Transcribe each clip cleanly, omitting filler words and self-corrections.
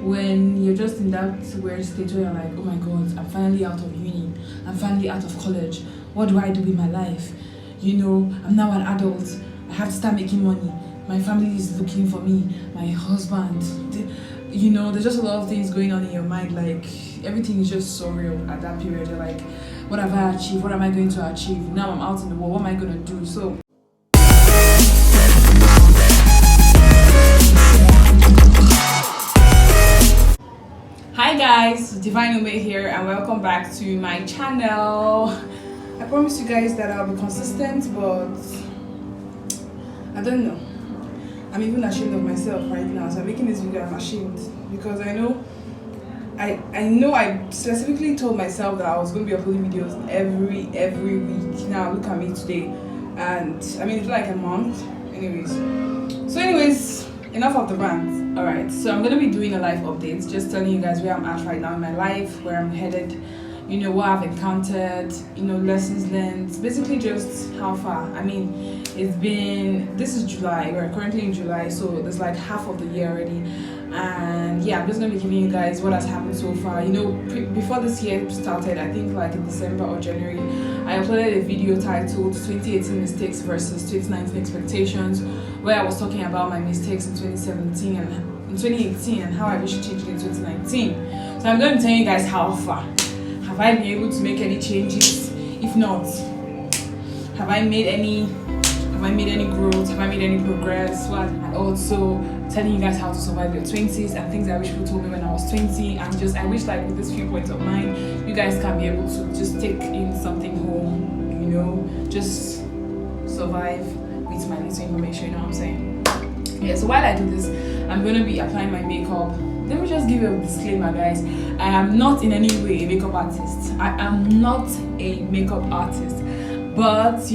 when you're just in that weird state where you're like, oh my god, I'm finally out of uni, I'm finally out of college, what do I do with my life? I'm now an adult, I have to start making money, my family is looking for me, my husband, there's just a lot of things going on in your mind, like everything is just so real at that period. You're like, what have I achieved? What am I going to achieve? Now I'm out in the world, what am I going to do? So hi guys, Divine Ume here and welcome back to my channel. I promise you guys that I'll be consistent, but I don't know. I'm even ashamed of myself right now. So I'm making this video, I'm ashamed because I know I specifically told myself that I was going to be uploading videos every week. Now look at me today, and I mean it's like a month. Anyways, enough of the rant. All right, so I'm gonna be doing a life update, just telling you guys where I'm at right now in my life, where I'm headed, what I've encountered, lessons learned, basically just how far. I mean, this is July, we're currently in July, so there's like half of the year already. And yeah, I'm just gonna be giving you guys what has happened so far. Before this year started, I think like in December or January, I uploaded a video titled 2018 mistakes versus 2019 expectations, where I was talking about my mistakes in 2017 and in 2018 and how I wish to change it in 2019. So I'm going to tell you guys how far. Have I been able to make any changes? If not, have I made any growth? Have I made any progress? And also telling you guys how to survive your 20s and things I wish people told me when I was 20. And I wish like with this few points of mine, you guys can be able to just take in something home, just survive with my little information, you know what I'm saying? Yeah, so while I do this, I'm going to be applying my makeup. Let me just give you a disclaimer, guys. I am not in any way a makeup artist. I am not a makeup artist. But, as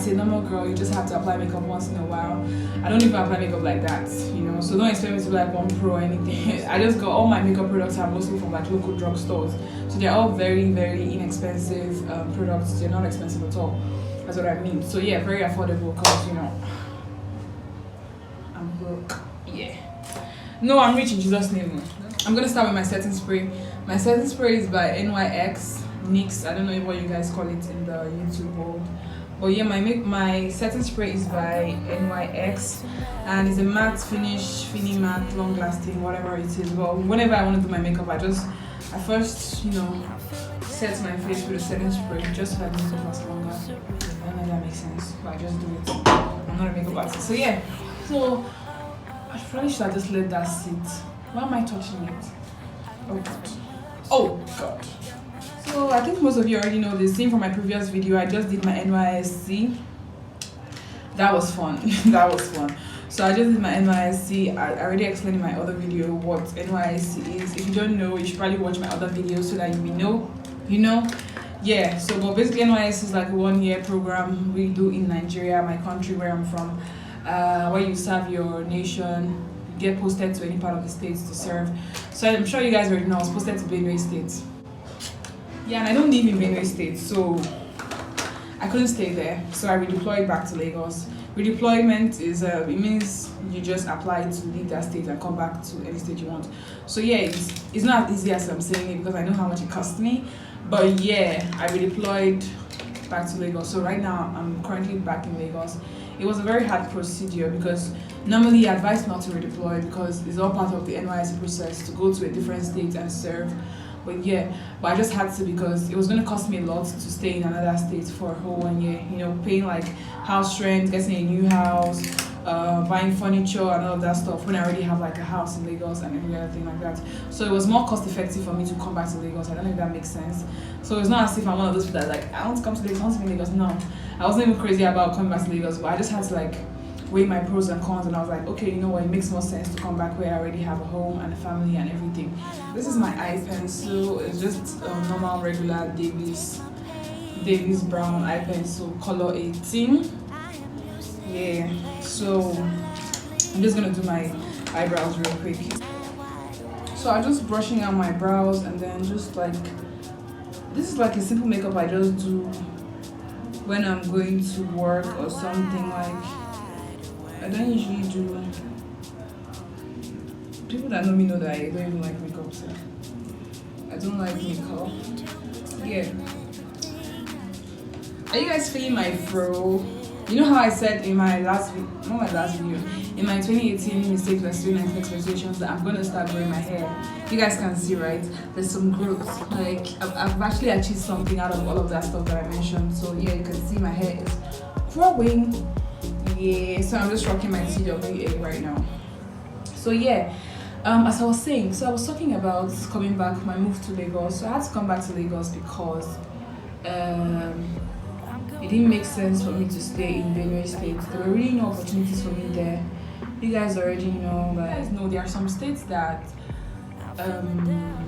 a normal girl, you just have to apply makeup once in a while. I don't even apply makeup like that, so don't expect me to be like one pro or anything. I just got all my makeup products are mostly from like local drugstores. So they're all very, very inexpensive products. They're not expensive at all. That's what I mean. So yeah, very affordable because, I'm broke. Yeah. No, I'm rich in Jesus' name. I'm going to start with my setting spray. My setting spray is by NYX. I don't know what you guys call it in the YouTube world, but yeah, my setting spray is by NYX and it's a matte finish, matte, long lasting, whatever it is. But whenever I want to do my makeup, I first set my face with a setting spray just so that it makeup lasts longer. I don't know if that makes sense, but I just do it. I'm not a makeup artist, so yeah. So I probably should have just let that sit. Why am I touching it? Oh god. So I think most of you already know this. Seen from my previous video, I just did my NYSC. That was fun. So I just did my NYSC. I already explained in my other video what NYSC is. If you don't know, you should probably watch my other videos so that you will know. Yeah, so but basically NYSC is like a 1-year program we do in Nigeria, my country where I'm from, where you serve your nation, get posted to any part of the states to serve. So I'm sure you guys already know I was posted to Benue State. Yeah, and I don't live in Benue State, so I couldn't stay there. So I redeployed back to Lagos. Redeployment is it means you just apply to leave that state and come back to any state you want. So yeah, it's not as easy as I'm saying it because I know how much it cost me. But yeah, I redeployed back to Lagos. So right now I'm currently back in Lagos. It was a very hard procedure because normally I advise not to redeploy because it's all part of the NYSC process to go to a different state and serve. But I just had to because it was going to cost me a lot to stay in another state for a whole 1 year, paying like house rent, getting a new house, buying furniture and all of that stuff when I already have like a house in Lagos and every other thing like that. So it was more cost effective for me to come back to Lagos. I don't know if that makes sense. So it's not as if I'm one of those people that like, I want to come to Lagos, I want to be in Lagos. No, I wasn't even crazy about coming back to Lagos, but I just had to like weigh my pros and cons, and I was like, okay, you know what, it makes more sense to come back where I already have a home and a family and everything. This is my eye pencil. It's just a normal regular Davis brown eye pencil, color 18. Yeah, so I'm just gonna do my eyebrows real quick. So I'm just brushing out my brows, and then just like, this is like a simple makeup I just do when I'm going to work or something. Like, I don't usually do people that know me know that I don't even like makeup. So I don't like makeup. Yeah. Are you guys feeling my fro? You know how I said in my last video, not my last video, in my 2018 mistakes vs 2019 expectations that I'm gonna start growing my hair. You guys can see, right? There's some growth. Like I've actually achieved something out of all of that stuff that I mentioned. So yeah, you can see my hair is growing. Yeah. So I'm just rocking my TWA right now. So yeah. As I was saying, so I was talking about coming back, my move to Lagos. So I had to come back to Lagos because it didn't make sense for me to stay in Benue State. There were really no opportunities for me there. You guys already know, but you guys know there are some states that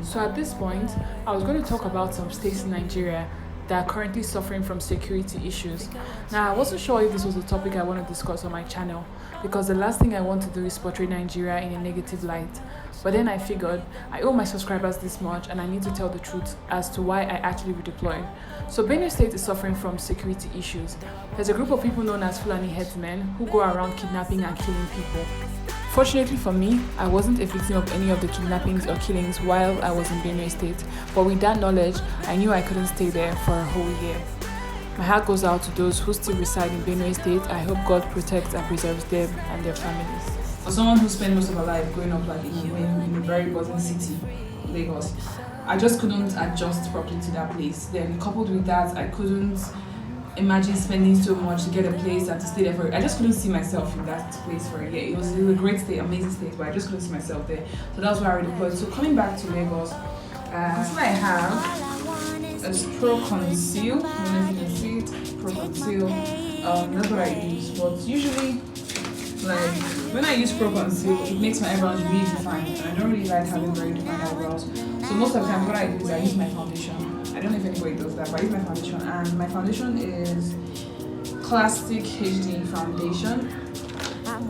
so at this point I was going to talk about some states in Nigeria that are currently suffering from security issues. Now, I wasn't sure if this was a topic I want to discuss on my channel because the last thing I want to do is portray Nigeria in a negative light. But then I figured I owe my subscribers this much and I need to tell the truth as to why I actually redeployed. So Benue State is suffering from security issues. There's a group of people known as Fulani headsmen who go around kidnapping and killing people. Fortunately for me, I wasn't a victim of any of the kidnappings or killings while I was in Benue State, but with that knowledge, I knew I couldn't stay there for a whole year. My heart goes out to those who still reside in Benue State. I hope God protects and preserves them and their families. For someone who spent most of her life growing up like in a very buzzing city, Lagos, I just couldn't adjust properly to that place. Then coupled with that, I couldn't imagine spending so much to get a place and to stay there for I just couldn't see myself in that place for a year. It was a great state, amazing state, but I just couldn't see myself there. So that's why I redeployed. So coming back to Lagos, so I have a Pro Conceal. I don't know if you can see it. Pro Conceal. That's what I use. But usually, like when I use Pro Conceal, it makes my eyebrows really defined. And I don't really like having very defined eyebrows. So most of the time, what I do is I use my foundation. I don't know if anybody does that, but I use my foundation, and my foundation is Classic HD Foundation.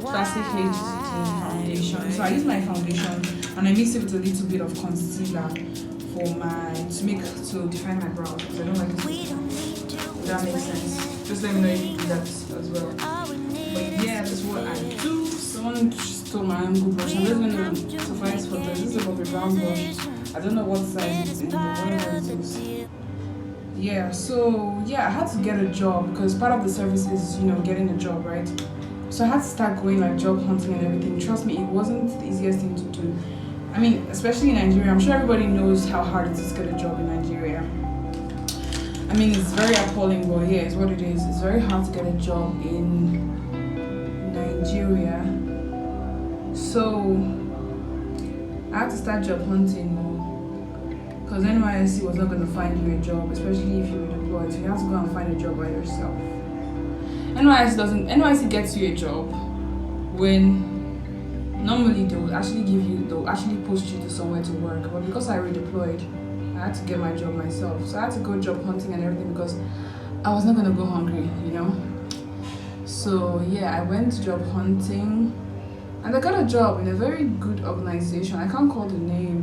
Classic HD Foundation. So I use my foundation and I mix it with a little bit of concealer to define my brows because I don't like it. If that makes sense. Just let me know if you do that as well. But yeah, that's what I do. Someone stole my angle brush. I'm just going to suffice for this. This is about the brown brush. I don't know what size it's in, but whatever it is. Yeah, so yeah, I had to get a job because part of the service is, getting a job, right? So I had to start going like job hunting and everything. Trust me, it wasn't the easiest thing to do. I mean, especially in Nigeria. I'm sure everybody knows how hard it is to get a job in Nigeria. I mean, it's very appalling, but yeah, it's what it is. It's very hard to get a job in Nigeria. So I had to start job hunting more. Because NYSC was not going to find you a job, especially if you were deployed. So you have to go and find a job by yourself. NYSC gets you a job when normally they'll actually post you to somewhere to work. But because I redeployed, I had to get my job myself. So I had to go job hunting and everything because I was not going to go hungry, So yeah, I went job hunting and I got a job in a very good organization. I can't call the name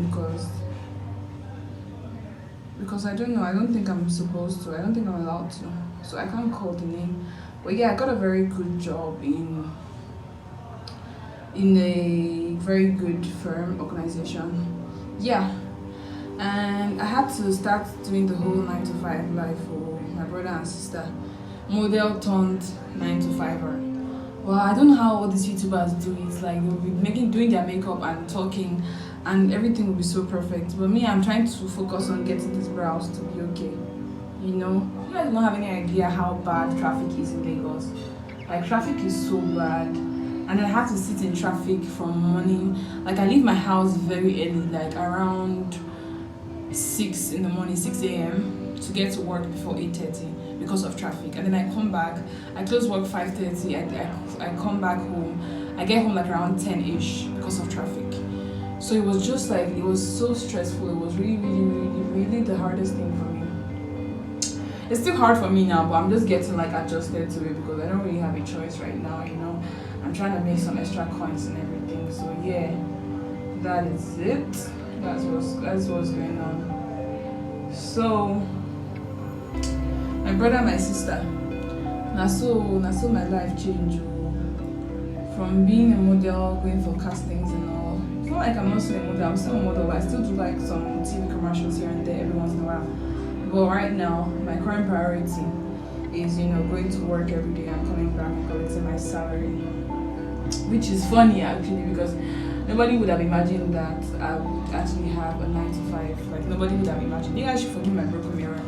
because I don't know. I don't think I'm supposed to. I don't think I'm allowed to. So I can't call the name. But yeah, I got a very good job in a very good firm organization. Yeah. And I had to start doing the whole 9 to 5 life for my brother and sister. Model turned 9 to 5er. Well, I don't know how all these YouTubers do it. Like they'll be doing their makeup and talking and everything will be so perfect. But me, I'm trying to focus on getting these brows to be okay. You guys don't have any idea how bad traffic is in Lagos. Like traffic is so bad. And then I have to sit in traffic from morning. Like I leave my house very early, like around 6 in the morning, 6 a.m. to get to work before 8:30 because of traffic. And then I come back, I close work 5:30, I come back home. I get home like around 10-ish because of traffic. So it was just like, it was so stressful. It was really, really, really, really the hardest thing for me. It's still hard for me now, but I'm just getting like adjusted to it because I don't really have a choice right now, I'm trying to make some extra coins and everything. So yeah, that is it. That's what's going on. So my brother and my sister, now so my life changed from being a model, going for castings and all. It's like I'm not still a model. I'm still a model, but I still do like some TV commercials here and there every once in a while. But right now, my current priority is, going to work every day and coming back and collecting my salary. Which is funny actually, because nobody would have imagined that I would actually have a 9 to 5. Like, nobody would have imagined. You guys should forgive my broken mirror.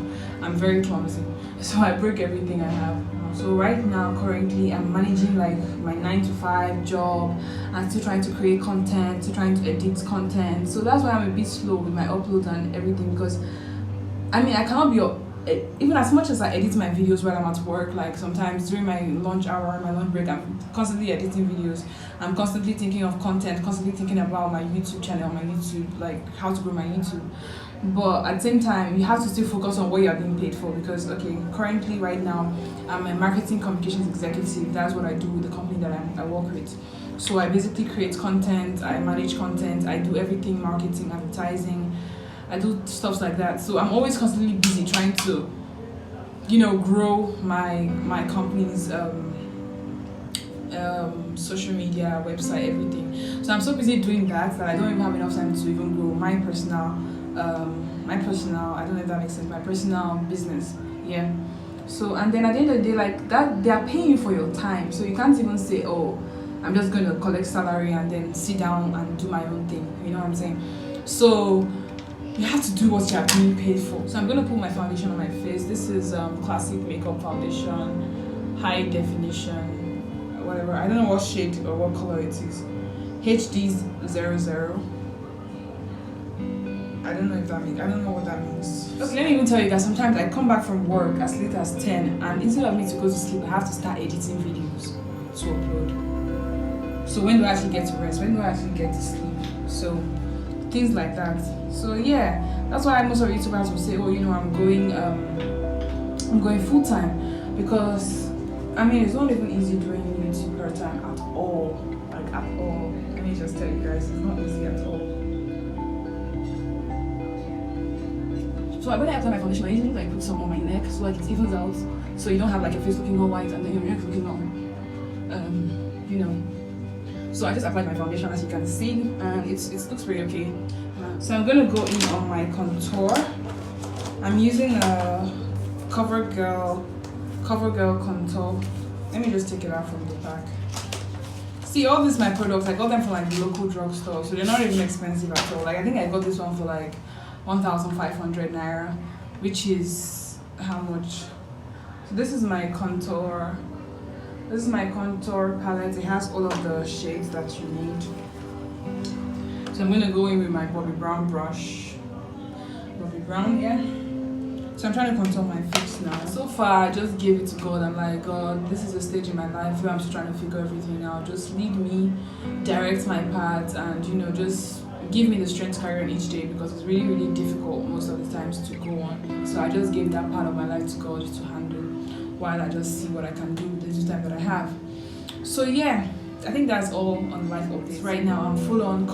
I'm very clumsy, so I break everything I have. So right now, currently, I'm managing like my 9 to 5 job. I'm still trying to create content, still trying to edit content. So that's why I'm a bit slow with my uploads and everything, because I cannot be even as much as I edit my videos while I'm at work. Like, sometimes during my lunch hour, my lunch break, I'm constantly editing videos. I'm constantly thinking of content, constantly thinking about my YouTube channel, my YouTube, like how to grow my YouTube. But at the same time, you have to still focus on what you're being paid for, because currently right now, I'm a marketing communications executive. That's what I do with the company that I work with. So I basically create content, I manage content, I do everything, marketing, advertising, I do stuff like that. So I'm always constantly busy trying to, grow my company's social media, website, everything. So I'm so busy doing that I don't even have enough time to even grow my personal, I don't know if that makes sense, my personal business. Yeah. So, and then at the end of the day, like that, they are paying you for your time. So you can't even say, oh, I'm just going to collect salary and then sit down and do my own thing. You know what I'm saying? So you have to do what you are being paid for. So I'm going to put my foundation on my face. This is classic makeup foundation, high definition, whatever. I don't know what shade or what color it is. HD00. I don't know what that means. Okay, let me even tell you guys, sometimes I come back from work as late as 10, and instead of me to go to sleep, I have to start editing videos to upload. So when do I actually get to rest? When do I actually get to sleep? So things like that. So yeah, that's why most of YouTubers will say, oh, I'm going full time, because it's not even easy doing YouTube part time at all. Like at all. Let me just tell you guys, it's not easy at all. So when I apply my foundation, I usually like put some on my neck so like it evens out, so you don't have like your face looking all white and then your neck looking all, So I just applied my foundation, as you can see, and it looks pretty okay. So I'm gonna go in on my contour. I'm using a CoverGirl contour. Let me just take it out from the back. See, all these my products, I got them from like the local drugstore, so they're not even expensive at all. Like, I think I got this one for like 1,500 naira, which is how much? So this is my contour. This is my contour palette. It has all of the shades that you need. So I'm gonna go in with my Bobbi Brown brush. Bobbi Brown, yeah. So I'm trying to contour my face now. So far, I just gave it to God. I'm like, God, this is a stage in my life where I'm just trying to figure everything out. Just lead me, direct my path, and just give me the strength to carry on each day, because it's really, really difficult most of the times to go on. So I just gave that part of my life to God to handle, while I just see what I can do with the little time that I have. So yeah, I think that's all on life updates. Right now, I'm full on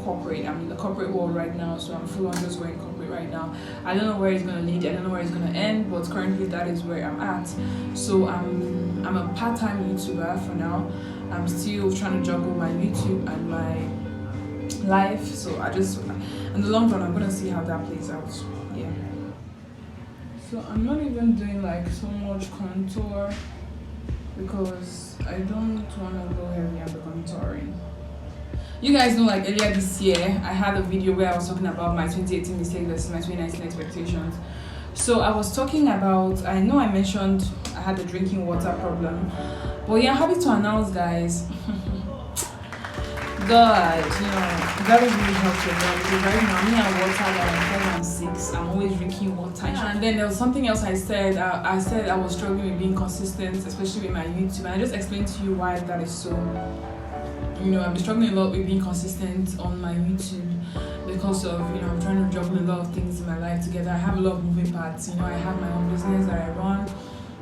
corporate. I'm in the corporate world right now, so I'm full on just going corporate right now. I don't know where it's gonna lead. I don't know where it's gonna end, but currently that is where I'm at. So I'm a part-time YouTuber for now. I'm still trying to juggle my YouTube and my life. So in the long run, I'm gonna see how that plays out. Yeah. So I'm not even doing like so much contour, because I don't want to go heavy on the contouring. You guys know, like earlier this year, I had a video where I was talking about my 2018 mistakes versus my 2019 expectations. So I was talking about, I know I mentioned I had a drinking water problem, but yeah, I'm happy to announce, guys, God, that was really helpful, because right now, me and water, like I'm 6, I'm always drinking water. And then there was something else I said. I said I was struggling with being consistent, especially with my YouTube. And I just explained to you why that is so. I'm struggling a lot with being consistent on my YouTube, because of, I'm trying to juggle a lot of things in my life together. I have a lot of moving parts. I have my own business that I run.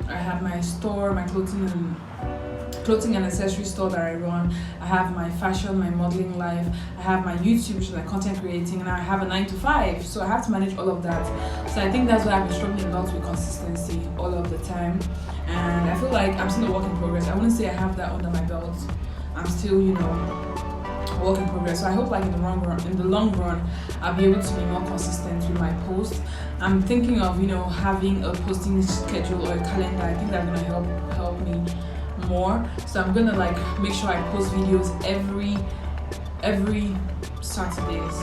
I have my store, my clothing and accessory store that I run. I have my fashion, my modeling life. I have my YouTube, which is like content creating, and I have a 9 to 5. So I have to manage all of that. So I think that's why I've been struggling a lot with consistency all of the time. And I feel like I'm still a work in progress. I wouldn't say I have that under my belt. I'm still, work in progress. So I hope like in the long run, I'll be able to be more consistent with my posts. I'm thinking of having a posting schedule or a calendar. I think that's gonna help me more. So I'm gonna like make sure I post videos every Saturdays,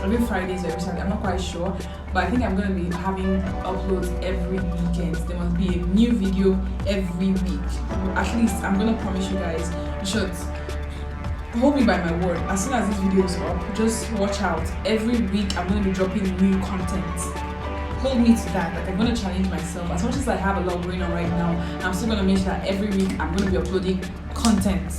every Fridays, every Saturday. I'm not quite sure, but I think I'm gonna be having uploads every weekend. There must be a new video every week. At least I'm gonna promise you guys. You should hold me by my word. As soon as this video is up, just watch out. Every week I'm gonna be dropping new content. Hold me to that. Like I'm gonna challenge myself. As much as I have a lot going on right now, I'm still gonna make sure that every week I'm gonna be uploading content,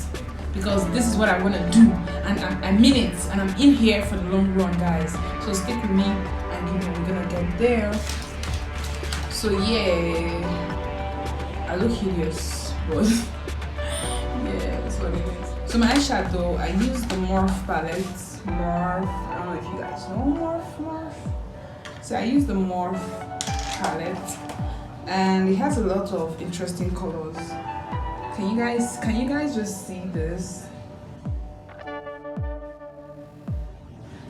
because this is what I wanna do, and I mean it, and I'm in here for the long run, guys. So stick with me, and we're gonna get there. So yeah, I look hideous, but yeah, that's what it is. So my eyeshadow, I use the Morphe palette. Morphe, I don't know if you guys know Morphe. So I use the Morphe palette, and it has a lot of interesting colors. Can you guys just see this?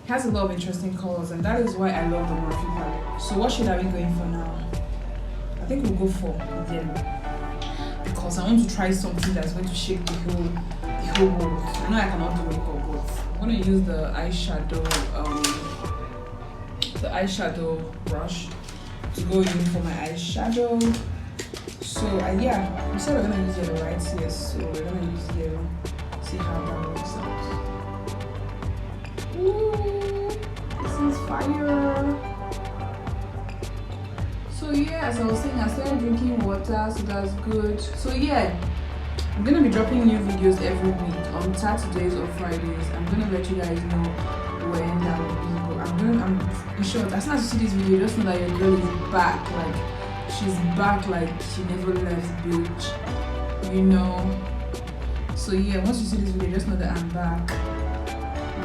It has a lot of interesting colors, and that is why I love the Morphe palette. So what shade are we going for now? I think we'll go for yellow, because I want to try something that's going to shake the whole world. I know I cannot do makeup, but I'm going to use the eyeshadow brush to go in for my eyeshadow. So yeah, we said we're gonna use yellow, right? Yes, so we're gonna use yellow. See how that works out. Ooh, this is fire. So yeah, as I was saying, I started drinking water, so that's good. So yeah, I'm gonna be dropping new videos every week on Saturdays or Fridays. I'm gonna let you guys know when that will be. I'm in short, as soon as you see this video, just know that your girl is back. Like she's back, like she never left, bitch. So yeah, once you see this video, just know that I'm back.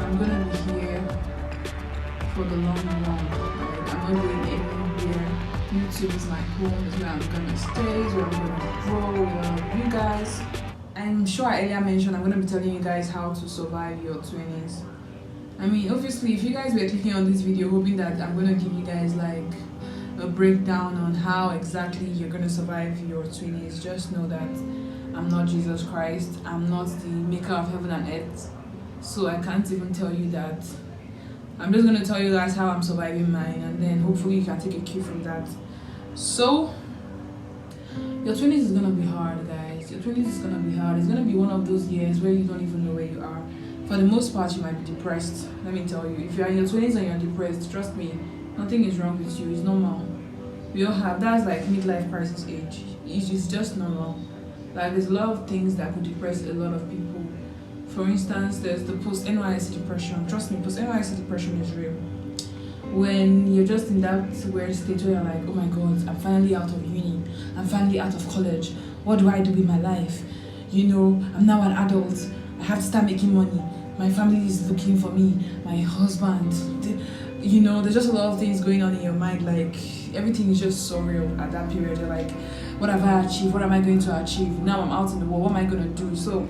I'm gonna be here for the long run. Like I'm not going anywhere. YouTube is my home. It's where I'm gonna stay. It's where I'm gonna grow with you guys. I'm sure I earlier mentioned I'm gonna be telling you guys how to survive your 20s. I mean, obviously, if you guys were clicking on this video hoping that I'm gonna give you guys like a breakdown on how exactly you're gonna survive your 20s, just know that I'm not Jesus Christ. I'm not the maker of heaven and earth, so I can't even tell you that. I'm just gonna tell you guys how I'm surviving mine, and then hopefully you can take a cue from that. So your 20s is gonna be hard, guys. Your 20s is gonna be hard. It's gonna be one of those years where you don't even know where you are. For the most part, you might be depressed. Let me tell you, if you're in your 20s and you're depressed, trust me, nothing is wrong with you. It's normal. We all have, that's like midlife crisis age. It's just normal. Like there's a lot of things that could depress a lot of people. For instance, there's the post-NYSC depression. Trust me, post-NYSC depression is real. When you're just in that weird state where you're like, oh my god, I'm finally out of uni. I'm finally out of college. What do I do with my life? I'm now an adult. I have to start making money. My family is looking for me. My husband. There's just a lot of things going on in your mind. Like everything is just so real at that period. You're like, what have I achieved? What am I going to achieve? Now I'm out in the world. What am I going to do? So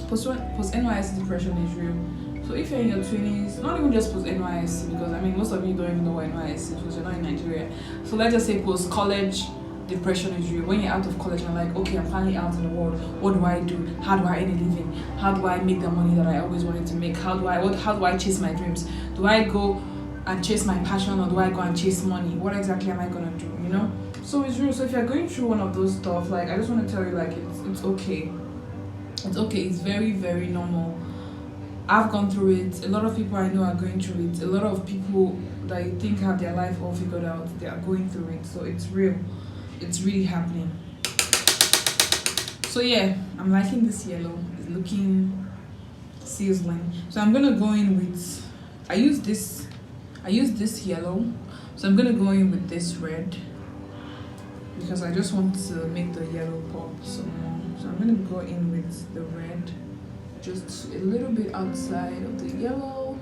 post-NYSC depression is real. So if you're in your 20s, not even just post-NYSC, because I mean most of you don't even know what NYSC is because you're not in Nigeria. So let's just say post-college depression is real. When you're out of college, you're like, okay, I'm finally out in the world. What do I do? How do I earn a living? How do I make the money that I always wanted to make? How do I chase my dreams? Do I go and chase my passion, or do I go and chase money? What exactly am I gonna do? So it's real. So if you're going through one of those stuff, like I just want to tell you, like it's okay. It's okay. It's very, very normal. I've gone through it. A lot of people I know are going through it. A lot of people that you think have their life all figured out, they are going through it. So it's real. It's really happening. So yeah, I'm liking this yellow. It's looking sizzling. So I'm gonna go in with, I use this yellow. So I'm gonna go in with this red, because I just want to make the yellow pop some more. So I'm gonna go in with the red, just a little bit outside of the yellow,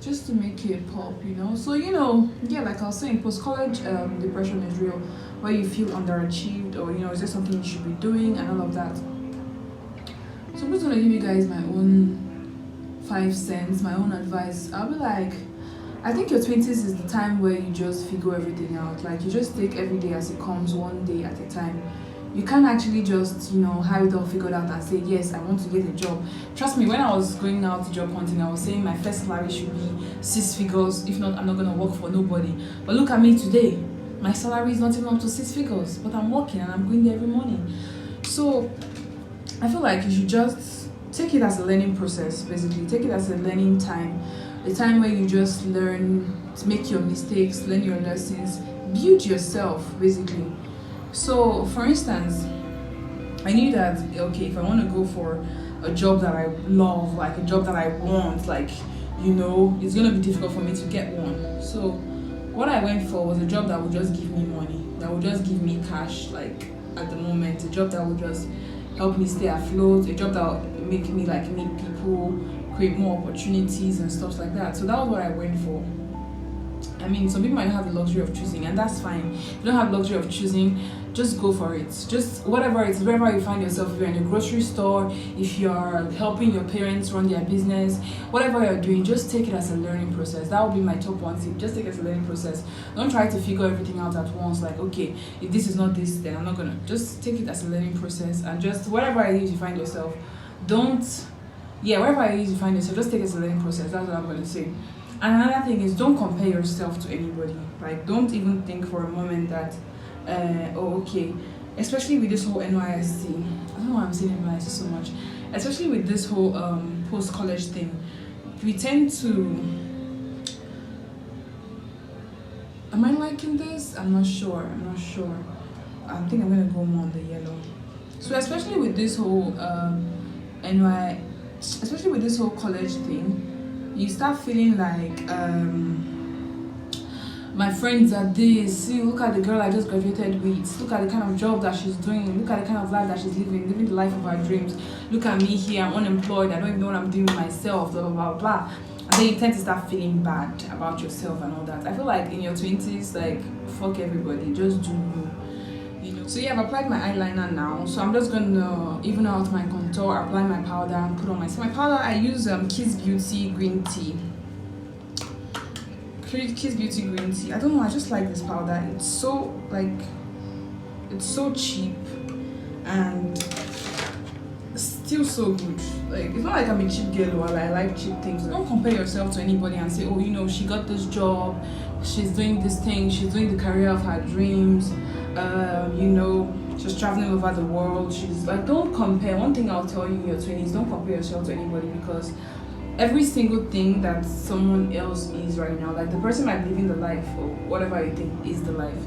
just to make it pop, So yeah, like I was saying, post-college depression is real, where you feel underachieved, or is there something you should be doing and all of that. So I'm just gonna give you guys my own 5 cents, my own advice. I'll be like, I think your 20s is the time where you just figure everything out. Like you just take every day as it comes, one day at a time. You can't actually just, have it all figured out and say, yes, I want to get a job. Trust me, when I was going out job hunting, I was saying my first salary should be 6 figures. If not, I'm not gonna work for nobody. But look at me today. My salary is not even up to 6 figures, but I'm working and I'm going there every morning. So I feel like you should just take it as a learning process, basically. Take it as a learning time. A time where you just learn, make your mistakes, learn your lessons, build yourself, basically. So, for instance, I knew that, okay, if I want to go for a job that I love, like a job that I want, like, it's going to be difficult for me to get one. So, what I went for was a job that would just give me money, that would just give me cash, like, at the moment, a job that would just help me stay afloat, a job that would make me, like, meet people, create more opportunities and stuff like that. So, that was what I went for. I mean, some people might not have the luxury of choosing, and that's fine. If you don't have the luxury of choosing, just go for it. Just whatever wherever you find yourself, if you're in a grocery store, if you're helping your parents run their business, whatever you're doing, just take it as a learning process. That would be my top one tip. Just take it as a learning process. Don't try to figure everything out at once. Like, okay, if this is not this, then I'm not gonna. Just take it as a learning process, and just whatever it is you find yourself, wherever it is you find yourself, just take it as a learning process. That's what I'm gonna say. And another thing is, don't compare yourself to anybody. Like, don't even think for a moment that, especially with this whole NYSC. I don't know why I'm saying NYSC so much. Especially with this whole post-college thing. We tend to... Am I liking this? I'm not sure. I think I'm going to go more on the yellow. So especially with this whole especially with this whole college thing, you start feeling like, my friends are this, see, look at the girl I just graduated with, look at the kind of job that she's doing, look at the kind of life that she's living the life of her dreams. Look at me here, I'm unemployed, I don't even know what I'm doing with myself, blah, blah, blah, blah. And then you tend to start feeling bad about yourself and all that. I feel like in your 20s, like, fuck everybody, just do you. So yeah, I've applied my eyeliner now, so I'm just gonna even out my contour, apply my powder, and put on my powder. I use Kiss Beauty green tea. Kiss Beauty green tea. I don't know, I just like this powder. It's so cheap and still so good. Like, it's not like I'm a cheap girl or I like cheap things. Don't compare yourself to anybody and say, oh, she got this job, she's doing this thing, she's doing the career of her dreams. She's traveling over the world. She's like, don't compare. One thing I'll tell you in your 20s, don't compare yourself to anybody, because every single thing that someone else is right now, like the person might be living the life or whatever you think is the life.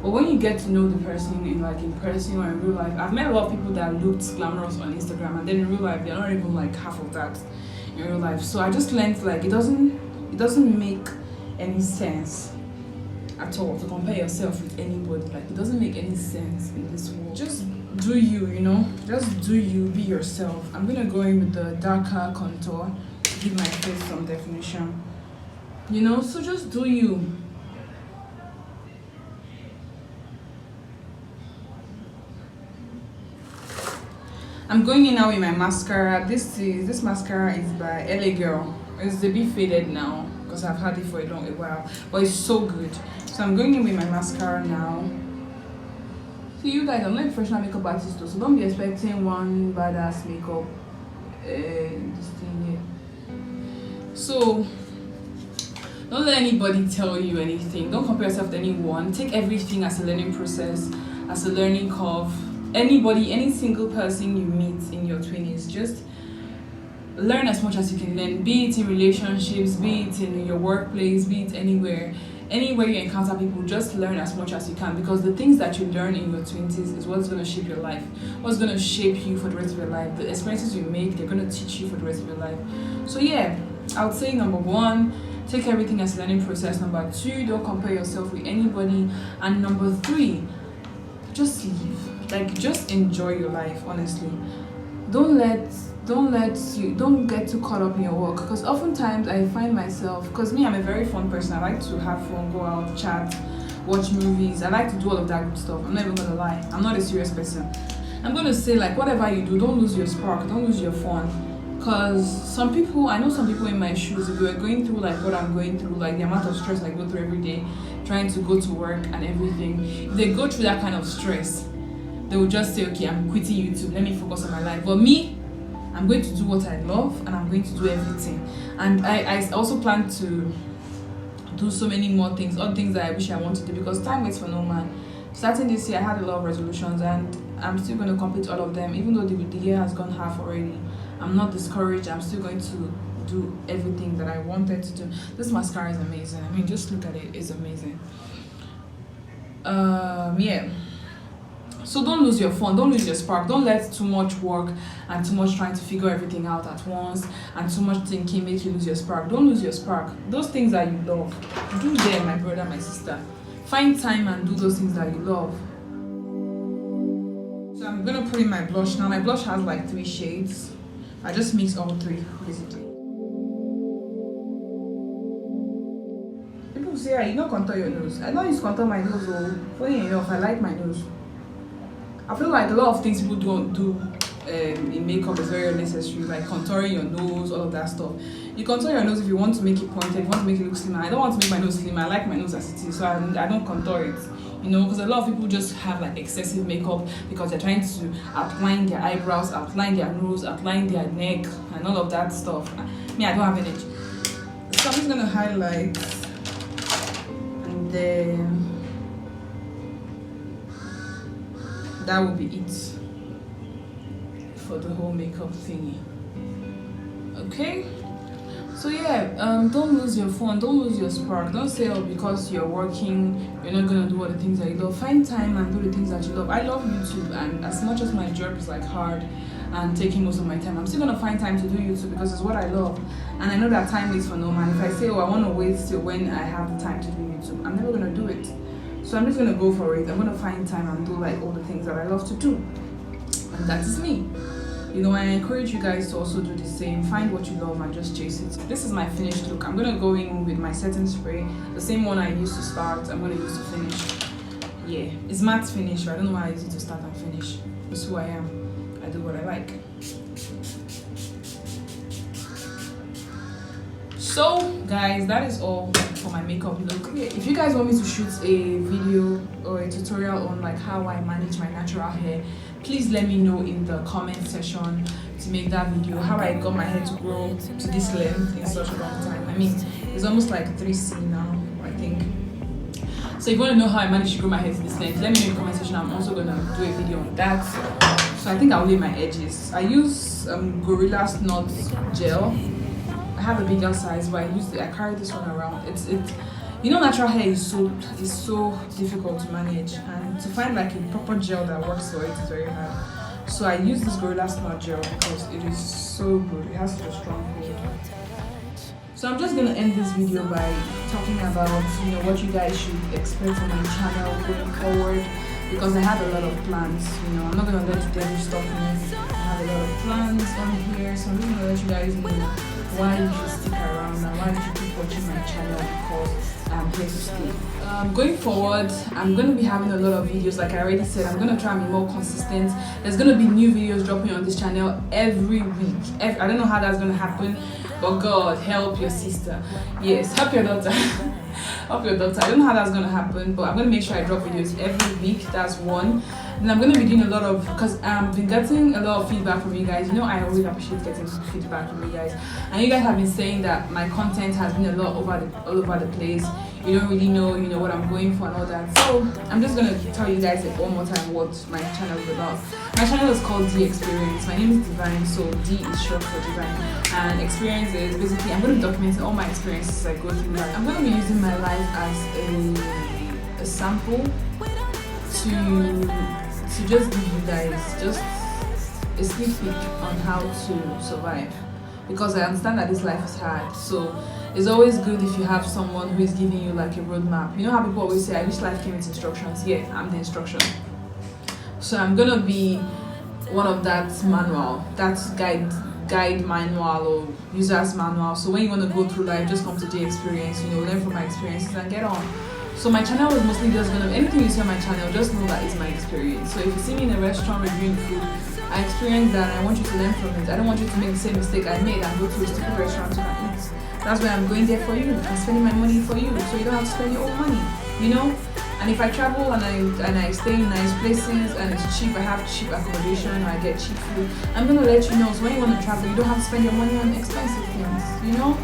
But when you get to know the person in person or in real life, I've met a lot of people that looked glamorous on Instagram, and then in real life they're not even like half of that in real life. So I just learned, like, it doesn't make any sense at all to compare yourself with anybody. Like, it doesn't make any sense in this world. Just do you, just do you, be yourself. I'm gonna go in with the darker contour to give my face some definition, so just do you. I'm going in now with my mascara. This mascara is by LA Girl. It's a bit faded now because I've had it for a while, but it's so good. So I'm going in with my mascara now. See, you guys, I'm not a professional makeup artist, so don't be expecting one badass makeup this thing here. So don't let anybody tell you anything. Don't compare yourself to anyone. Take everything as a learning process, as a learning curve. Anybody, any single person you meet in your 20s, just learn as much as you can learn. Be it in relationships, be it in your workplace, be it anywhere you encounter people, just learn as much as you can, because the things that you learn in your 20s is what's going to shape your life, what's going to shape you for the rest of your life. The experiences you make, they're going to teach you for the rest of your life. So yeah, I would say number 1, take everything as a learning process. Number 2, don't compare yourself with anybody. And number 3, just live. Like, just enjoy your life, honestly. Don't get too caught up in your work, because oftentimes I find myself, because me, I'm a very fun person. I like to have fun, go out, chat, watch movies. I like to do all of that good stuff. I'm not even gonna lie, I'm not a serious person. I'm gonna say, like, whatever you do, don't lose your spark, don't lose your fun. Because some people, I know some people in my shoes, if they were going through like what I'm going through, like the amount of stress I go through every day, trying to go to work and everything, if they go through that kind of stress, they will just say, okay, I'm quitting YouTube, let me focus on my life. But me, I'm going to do what I love, and I'm going to do everything. And I also plan to do so many more things, all things that I wish I wanted to do, because time waits for no man. Starting this year, I had a lot of resolutions, and I'm still going to complete all of them, even though the year has gone half already. I'm not discouraged. I'm still going to do everything that I wanted to do. This mascara is amazing. I mean, just look at it. It's amazing. Yeah. So don't lose your fun. Don't lose your spark. Don't let too much work and too much trying to figure everything out at once and too much thinking make you lose your spark. Don't lose your spark. Those things that you love, do them, my brother, my sister. Find time and do those things that you love. So I'm gonna put in my blush now. My blush has like 3 shades. I just mix all 3 basically. People say, you don't contour your nose. I don't use contour my nose, though. Funny enough, I like my nose. I feel like a lot of things people don't do in makeup is very unnecessary, like contouring your nose, all of that stuff. You contour your nose if you want to make it pointed, if you want to make it look slimmer. I don't want to make my nose slimmer. I like my nose as it is, so I don't contour it. You know, because a lot of people just have like excessive makeup because they're trying to outline their eyebrows, outline their nose, outline their neck, and all of that stuff. Me, I don't have energy. So I'm just gonna highlight, and then that will be it for the whole makeup thingy. Okay. So yeah, don't lose your fun, don't lose your spark. Don't say, oh, because you're working, you're not gonna do all the things that you love. Find time and do the things that you love. I love YouTube, and as much as my job is like hard and taking most of my time, I'm still gonna find time to do YouTube because it's what I love. And I know that time waits for no man. If I say, oh, I wanna wait till when I have the time to do YouTube, I'm never gonna do it. So I'm just gonna go for it. I'm gonna find time and do like all the things that I love to do. And that is me. You know, I encourage you guys to also do the same. Find what you love and just chase it. This is my finished look. I'm gonna go in with my setting spray, the same one I used to start. I'm gonna use to finish. Yeah, it's matte finish, but I don't know why I use it to start and finish. It's who I am. I do what I like. So guys, that is all for my makeup look. If you guys want me to shoot a video or a tutorial on like how I manage my natural hair, please let me know in the comment section to make that video. How I got my hair to grow to this length in such a long time. I mean, it's almost like 3C now, I think. So if you want to know how I managed to grow my hair to this length, let me know in the comment section. I'm also gonna do a video on that. So I think I'll leave my edges. I use Gorilla's Knot gel. I have a bigger size, but I carry this one around. It's you know, natural hair is so difficult to manage, and to find like a proper gel that works for it is very hard. So I use this Gorilla's Knot gel because it is so good. It has such a strong hold. So I'm just gonna end this video by talking about, you know, what you guys should expect from my channel going forward, because I have a lot of plans. You know, I'm not gonna let the devil stop me. I have a lot of plans on here, so I'm just gonna let you guys know why you should stick around and why you should keep watching my channel, because I'm here to stay. Going forward, I'm going to be having a lot of videos. Like I already said, I'm going to try and be more consistent. There's going to be new videos dropping on this channel every week. I don't know how that's going to happen, but God help your sister. Yes, help your daughter. Help your daughter. I don't know how that's going to happen, but I'm going to make sure I drop videos every week. That's one. And I'm going to be doing a lot of, because I've been getting a lot of feedback from you guys. You know, I always appreciate getting feedback from you guys. And you guys have been saying that my content has been a lot all over the place. You don't really know, you know, what I'm going for and all that. So I'm just going to tell you guys one more time what my channel is about. My channel is called D Experience. My name is Divine, so D is short for Divine. And experience is basically, I'm going to document all my experiences I go through life. I'm going to be using my life as a sample to just give you guys just a sneak peek on how to survive, because I understand that this life is hard. So it's always good if you have someone who is giving you like a roadmap. You know how people always say, I wish life came with instructions. Yeah, I'm the instruction. So I'm gonna be one of that manual, that guide manual or user's manual. So when you want to go through life, just come to the experience, you know, learn from my experiences and get on. So my channel is mostly just gonna, anything you see on my channel, just know that it's my experience. So if you see me in a restaurant reviewing food, I experienced that and I want you to learn from it. I don't want you to make the same mistake I made and go to a stupid restaurant to eat. That's why I'm going there for you. I'm spending my money for you, so you don't have to spend your own money, you know? And if I travel and I stay in nice places and it's cheap, I have cheap accommodation, or I get cheap food, I'm gonna let you know. So when you want to travel, you don't have to spend your money on expensive things, you know?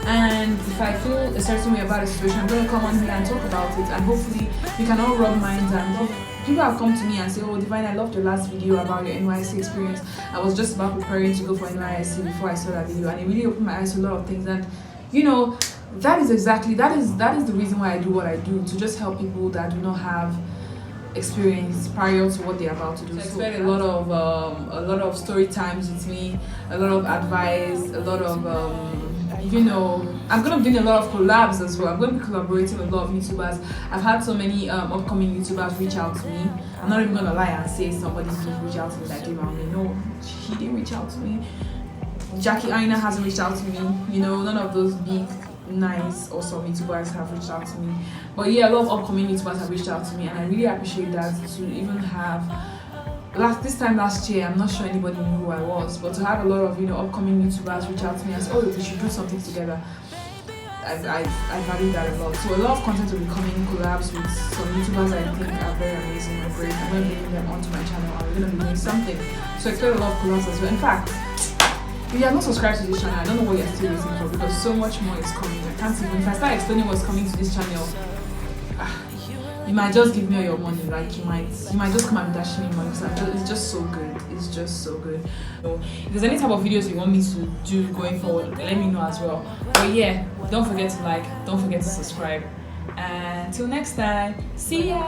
And if I feel a certain way about a situation, I'm gonna come on here and talk about it, and hopefully we can all rub minds. And people have come to me and say, "Oh, Divine, I loved your last video about your NYC experience. I was just about preparing to go for NYC before I saw that video, and it really opened my eyes to a lot of things." And you know, that is the reason why I do what I do, to just help people that do not have experience prior to what they're about to do. So expect a lot of story times with me, a lot of advice, a lot of you know, I'm going to be doing a lot of collabs as well. I'm going to be collaborating with a lot of YouTubers. I've had so many upcoming YouTubers reach out to me. I'm not even going to lie and say somebody didn't reach out to me that came out me. No, he didn't reach out to me. Jackie Aina hasn't reached out to me. You know, none of those big, nice, awesome YouTubers have reached out to me. But yeah, a lot of upcoming YouTubers have reached out to me, and I really appreciate that. To even have this time last year, I'm not sure anybody knew who I was, but to have a lot of, you know, upcoming YouTubers reach out to me and say, "Oh, we should do something together," I value that a lot. So a lot of content will be coming, collabs with some YouTubers I think are very amazing and great. I'm going to bring them onto my channel, and we're going to be doing something. So expect a lot of collabs as well. In fact, if you are not subscribed to this channel, I don't know what you're still waiting for, because so much more is coming. I can't even, if I start explaining what's coming to this channel, you might just give me all your money. Like you might just come and dash me money, because it's just so good. It's just so good. So if there's any type of videos you want me to do going forward, let me know as well. But yeah, don't forget to like, don't forget to subscribe, and until next time, see ya.